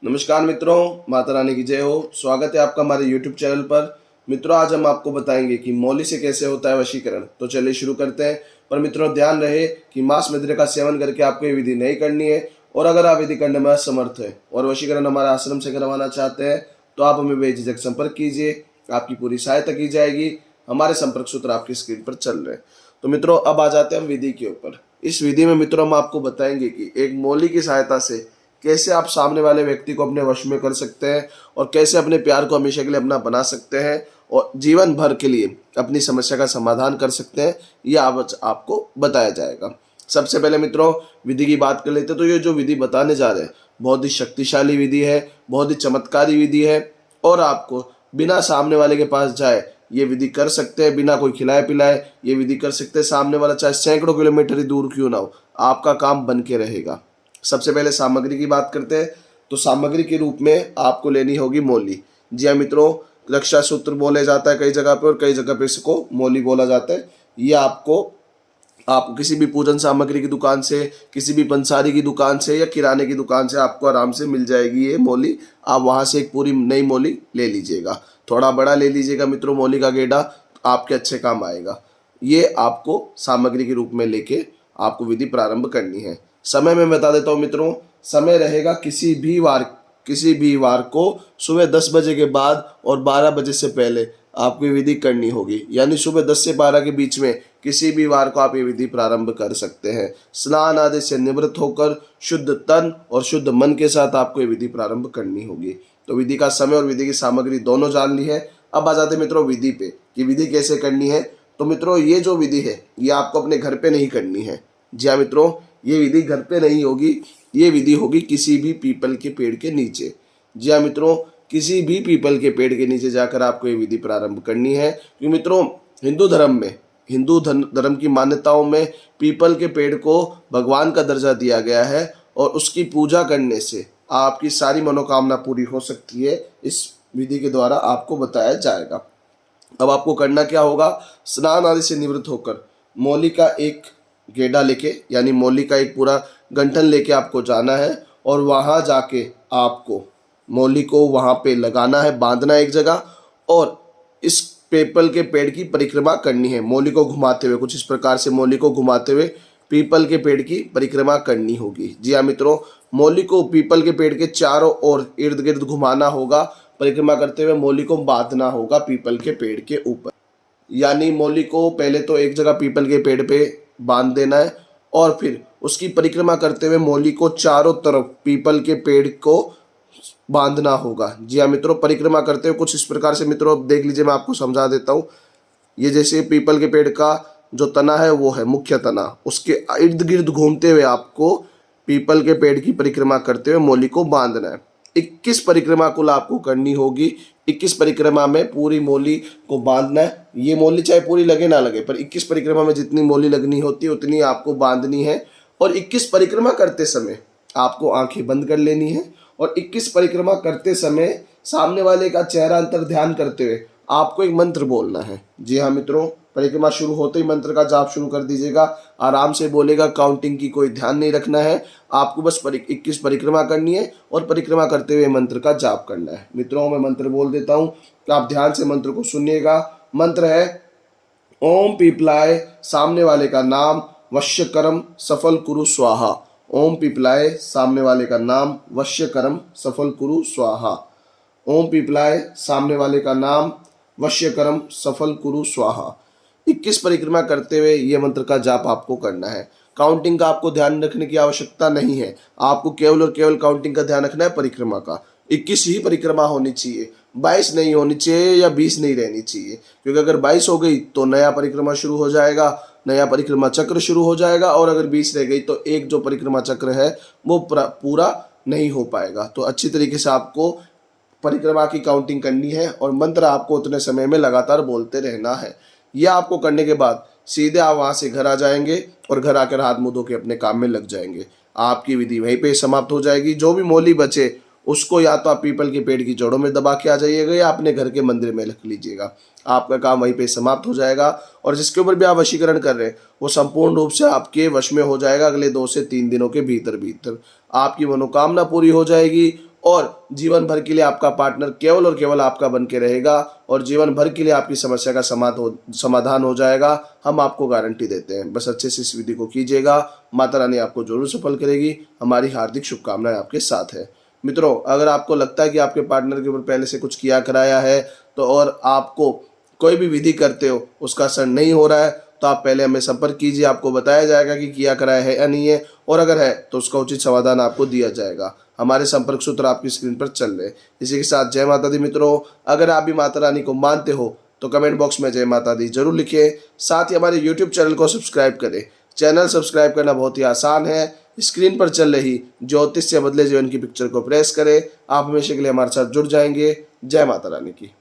नमस्कार मित्रों, माता रानी की जय हो। स्वागत है आपका हमारे YouTube चैनल पर। मित्रों, आज हम आपको बताएंगे कि मौली से कैसे होता है वशीकरण। तो चलिए शुरू करते हैं। पर मित्रों, ध्यान रहे कि मांस मदिरा का सेवन करके आपको ये विधि नहीं करनी है। और अगर आप विधि करने में असमर्थ है और वशीकरण हमारे आश्रम से करवाना चाहते हैं तो आप हमें बेझिझक संपर्क कीजिए, आपकी पूरी सहायता की जाएगी। हमारे संपर्क सूत्र आपकी स्क्रीन पर चल रहे हैं। तो मित्रों, अब आ जाते हैं हम विधि के ऊपर। इस विधि में मित्रों हम आपको बताएंगे कि एक मौली की सहायता से कैसे आप सामने वाले व्यक्ति को अपने वश में कर सकते हैं और कैसे अपने प्यार को हमेशा के लिए अपना बना सकते हैं और जीवन भर के लिए अपनी समस्या का समाधान कर सकते हैं। यह आपको बताया जाएगा। सबसे पहले मित्रों विधि की बात कर लेते हैं। तो ये जो विधि बताने जा रहे हैं बहुत ही शक्तिशाली विधि है, बहुत ही चमत्कारी विधि है और आपको बिना सामने वाले के पास जाए ये विधि कर सकते हैं। बिना कोई खिलाए पिलाए ये विधि कर सकते हैं। सामने वाला चाहे सैकड़ों किलोमीटर ही दूर क्यों ना हो, आपका काम बन के रहेगा। सबसे पहले सामग्री की बात करते हैं। तो सामग्री के रूप में आपको लेनी होगी मौली। जी हाँ मित्रों, रक्षा सूत्र बोले जाता है कई जगह पे और कई जगह पे इसको मौली बोला जाता है। ये आपको किसी भी पूजन सामग्री की दुकान से, किसी भी पंसारी की दुकान से या किराने की दुकान से आपको आराम से मिल जाएगी ये मौली। आप वहाँ से एक पूरी नई मौली ले लीजिएगा। थोड़ा बड़ा ले लीजिएगा मित्रों मौली का गेड़ा, आपके अच्छे काम आएगा। ये आपको सामग्री के रूप में लेके आपको विधि प्रारंभ करनी है। समय में बता देता हूँ मित्रों, समय रहेगा किसी भी वार को सुबह 10 बजे के बाद और 12 बजे से पहले आपको ये विधि करनी होगी। यानी सुबह 10 से 12 के बीच में किसी भी वार को आप ये विधि प्रारंभ कर सकते हैं। स्नान आदि से निवृत्त होकर शुद्ध तन और शुद्ध मन के साथ आपको ये विधि प्रारंभ करनी होगी। तो विधि का समय और विधि की सामग्री दोनों जान ली है। अब आ जाते हैं मित्रों विधि पे कि विधि कैसे करनी है। तो मित्रों ये जो विधि है ये आपको अपने घर पे नहीं करनी है। जी हाँ मित्रों, ये विधि घर पे नहीं होगी, ये विधि होगी किसी भी पीपल के पेड़ के नीचे। जी हाँ मित्रों, किसी भी पीपल के पेड़ के नीचे जाकर आपको ये विधि प्रारंभ करनी है। क्योंकि मित्रों हिंदू धर्म की मान्यताओं में पीपल के पेड़ को भगवान का दर्जा दिया गया है और उसकी पूजा करने से आपकी सारी मनोकामना पूरी हो सकती है। इस विधि के द्वारा आपको बताया जाएगा। अब आपको करना क्या होगा, स्नान आदि से निवृत्त होकर मौली का एक गेड़ा लेके यानी मौली का एक पूरा गंठन लेके आपको जाना है और वहाँ जाके आपको मौली को वहाँ पे लगाना है, बांधना है एक जगह और इस पीपल के पेड़ की परिक्रमा करनी है। मौली को घुमाते हुए कुछ इस प्रकार से मौली को घुमाते हुए पीपल के पेड़ की परिक्रमा करनी होगी। जी हाँ मित्रों, मौली को पीपल के पेड़ के चारों ओर इर्द गिर्द घुमाना होगा। परिक्रमा करते हुए मौली को बांधना होगा पीपल के पेड़ के ऊपर। यानी मौली को पहले तो एक जगह पीपल के पेड़ पे बांध देना है और फिर उसकी परिक्रमा करते हुए मौली को चारों तरफ पीपल के पेड़ को बांधना होगा। जी हाँ मित्रों, परिक्रमा करते हुए कुछ इस प्रकार से मित्रों देख लीजिए, मैं आपको समझा देता हूँ। ये जैसे पीपल के पेड़ का जो तना है वो है मुख्य तना, उसके इर्द गिर्द घूमते हुए आपको पीपल के पेड़ की परिक्रमा करते हुए मौली को बांधना है। 21 परिक्रमा कुल आपको करनी होगी। 21 परिक्रमा में पूरी मौली को बांधना है। ये मौली चाहे पूरी लगे ना लगे, पर 21 परिक्रमा में जितनी मौली लगनी होती है उतनी आपको बांधनी है। और 21 परिक्रमा करते समय आपको आंखें बंद कर लेनी है और 21 परिक्रमा करते समय सामने वाले का चेहरा अंतर ध्यान करते हुए आपको एक मंत्र बोलना है। जी हाँ मित्रों, परिक्रमा शुरू होते ही मंत्र का जाप शुरू कर दीजिएगा। आराम से बोलेगा, काउंटिंग की कोई ध्यान नहीं रखना है। आपको बस 21 परिक्रमा करनी है और परिक्रमा करते हुए मंत्र का जाप करना है। मित्रों, मैं मंत्र बोल देता हूँ तो आप ध्यान से मंत्र को सुनिएगा। मंत्र है ओम पीपलाय, सामने वाले का नाम, वश्यकरम सफल कुरु स्वाहा। ओम पीपलाय, सामने वाले का नाम, वश्यकरम सफल कुरु स्वाहा। ओम पीपलाय, सामने वाले का नाम, वश्यकरम सफल कुरु स्वाहा। 21 परिक्रमा करते हुए ये मंत्र का जाप आपको करना है। काउंटिंग का आपको ध्यान रखने की आवश्यकता नहीं है। आपको केवल और केवल काउंटिंग का ध्यान रखना है परिक्रमा का। 21 ही परिक्रमा होनी चाहिए, 22 नहीं होनी चाहिए या 20 नहीं रहनी चाहिए। क्योंकि अगर 22 हो गई तो नया परिक्रमा शुरू हो जाएगा, नया परिक्रमा चक्र शुरू हो जाएगा। और अगर 20 रह गई तो एक जो परिक्रमा चक्र है वो पूरा नहीं हो पाएगा। तो अच्छी तरीके से आपको परिक्रमा की काउंटिंग करनी है और मंत्र आपको उतने समय में लगातार बोलते रहना है। यह आपको करने के बाद सीधे आप वहाँ से घर आ जाएंगे और घर आकर हाथ मुँह धो के अपने काम में लग जाएंगे। आपकी विधि वहीं पे समाप्त हो जाएगी। जो भी मौली बचे उसको या तो आप पीपल के पेड़ की जड़ों में दबा के आ जाइएगा या अपने घर के मंदिर में रख लीजिएगा। आपका काम वहीं पे समाप्त हो जाएगा और जिसके ऊपर भी आप वशीकरण कर रहे हैं वो संपूर्ण रूप से आपके वश में हो जाएगा। अगले 2 से 3 दिनों के भीतर भीतर आपकी मनोकामना पूरी हो जाएगी और जीवन भर के लिए आपका पार्टनर केवल और केवल आपका बन के रहेगा और जीवन भर के लिए आपकी समस्या का समाधान हो जाएगा। हम आपको गारंटी देते हैं। बस अच्छे से इस विधि को कीजिएगा, माता रानी आपको जरूर सफल करेगी। हमारी हार्दिक शुभकामनाएं आपके साथ है। मित्रों, अगर आपको लगता है कि आपके पार्टनर के ऊपर पहले से कुछ किया कराया है तो और आपको कोई भी विधि करते हो उसका असर नहीं हो रहा है, तो आप पहले हमें संपर्क कीजिए। आपको बताया जाएगा कि किया कराया है या नहीं है, और अगर है तो उसका उचित समाधान आपको दिया जाएगा। हमारे संपर्क सूत्र आपकी स्क्रीन पर चल रहे हैं। इसी के साथ जय माता दी। मित्रों, अगर आप भी माता रानी को मानते हो तो कमेंट बॉक्स में जय माता दी जरूर लिखें। साथ ही हमारे यूट्यूब चैनल को सब्सक्राइब करें। चैनल सब्सक्राइब करना बहुत ही आसान है। स्क्रीन पर चल रही ज्योतिष से बदले जीवन की पिक्चर को प्रेस करें। आप हमेशा के लिए हमारे साथ जुड़ जाएंगे। जय माता रानी की।